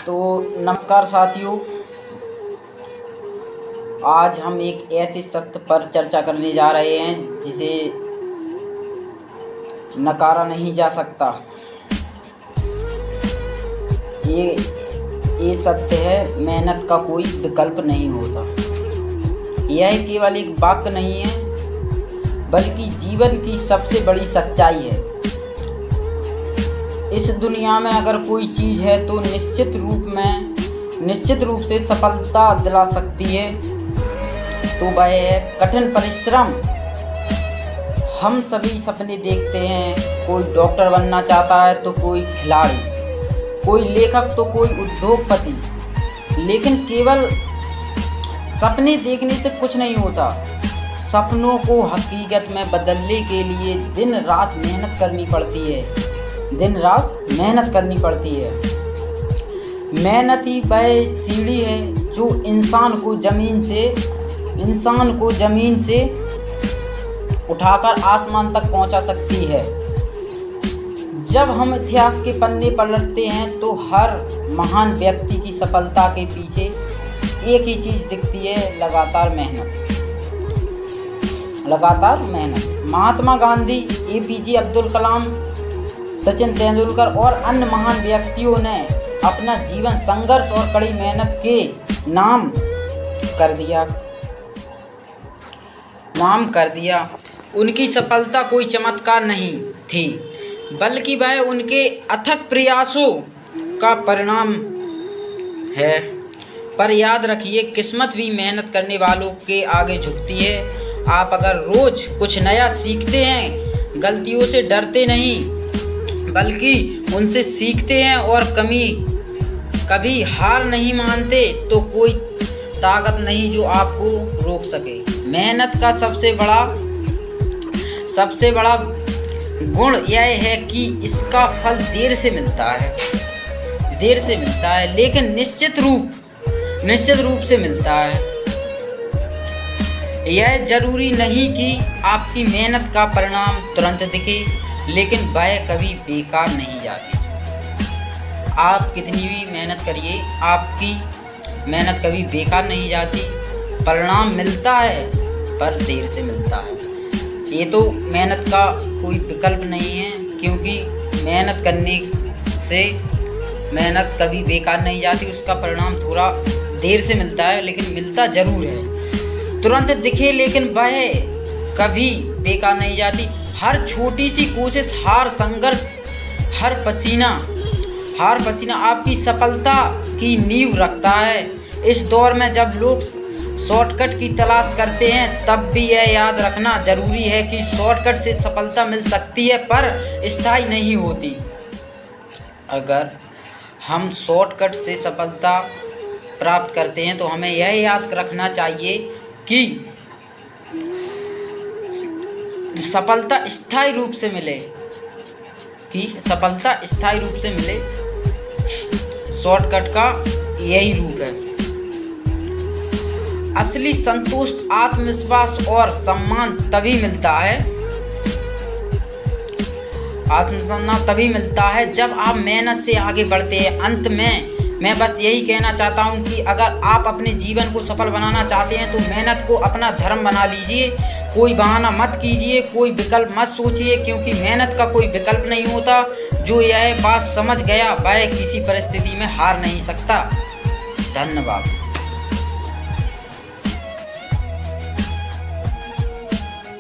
तो नमस्कार साथियों, आज हम एक ऐसे सत्य पर चर्चा करने जा रहे हैं जिसे नकारा नहीं जा सकता। ये सत्य है, मेहनत का कोई विकल्प नहीं होता। यह केवल एक वाक्य नहीं है बल्कि जीवन की सबसे बड़ी सच्चाई है। इस दुनिया में अगर कोई चीज़ है तो निश्चित रूप से सफलता दिला सकती है तो वह है कठिन परिश्रम। हम सभी सपने देखते हैं, कोई डॉक्टर बनना चाहता है तो कोई खिलाड़ी, कोई लेखक तो कोई उद्योगपति। लेकिन केवल सपने देखने से कुछ नहीं होता। सपनों को हकीकत में बदलने के लिए दिन रात मेहनत करनी पड़ती है। मेहनत ही वह सीढ़ी है जो इंसान को जमीन से उठाकर आसमान तक पहुंचा सकती है। जब हम इतिहास के पन्ने पलटते हैं तो हर महान व्यक्ति की सफलता के पीछे एक ही चीज़ दिखती है, लगातार मेहनत। महात्मा गांधी, APJ अब्दुल कलाम, सचिन तेंदुलकर और अन्य महान व्यक्तियों ने अपना जीवन संघर्ष और कड़ी मेहनत के नाम कर दिया। उनकी सफलता कोई चमत्कार नहीं थी बल्कि वह उनके अथक प्रयासों का परिणाम है। पर याद रखिए, किस्मत भी मेहनत करने वालों के आगे झुकती है। आप अगर रोज कुछ नया सीखते हैं, गलतियों से डरते नहीं बल्कि उनसे सीखते हैं और कभी हार नहीं मानते तो कोई ताकत नहीं जो आपको रोक सके। मेहनत का सबसे बड़ा गुण यह है कि इसका फल देर से मिलता है लेकिन निश्चित रूप से मिलता है। यह जरूरी नहीं कि आपकी मेहनत का परिणाम तुरंत दिखे, लेकिन वह कभी बेकार नहीं जाती। आप कितनी भी मेहनत करिए, आपकी मेहनत कभी बेकार नहीं जाती। परिणाम मिलता है पर देर से मिलता है। ये तो मेहनत का कोई विकल्प नहीं है, क्योंकि मेहनत करने से मेहनत कभी बेकार नहीं जाती। उसका परिणाम थोड़ा देर से मिलता है लेकिन मिलता ज़रूर है। तुरंत दिखे लेकिन वह कभी बेकार नहीं जाती। हर छोटी सी कोशिश, हर पसीना आपकी सफलता की नींव रखता है। इस दौर में जब लोग शॉर्टकट की तलाश करते हैं, तब भी यह याद रखना जरूरी है कि शॉर्टकट से सफलता मिल सकती है पर स्थायी नहीं होती। अगर हम शॉर्टकट से सफलता प्राप्त करते हैं तो हमें यह याद रखना चाहिए कि सफलता स्थायी रूप से मिले शॉर्टकट का यही रूप है। असली संतोष, आत्मविश्वास और सम्मान तभी मिलता है जब आप मेहनत से आगे बढ़ते हैं। अंत में मैं बस यही कहना चाहता हूँ कि अगर आप अपने जीवन को सफल बनाना चाहते हैं तो मेहनत को अपना धर्म बना लीजिए। कोई बहाना मत कीजिए, कोई विकल्प मत सोचिए, क्योंकि मेहनत का कोई विकल्प नहीं होता। जो यह बात समझ गया वह किसी परिस्थिति में हार नहीं सकता। धन्यवाद।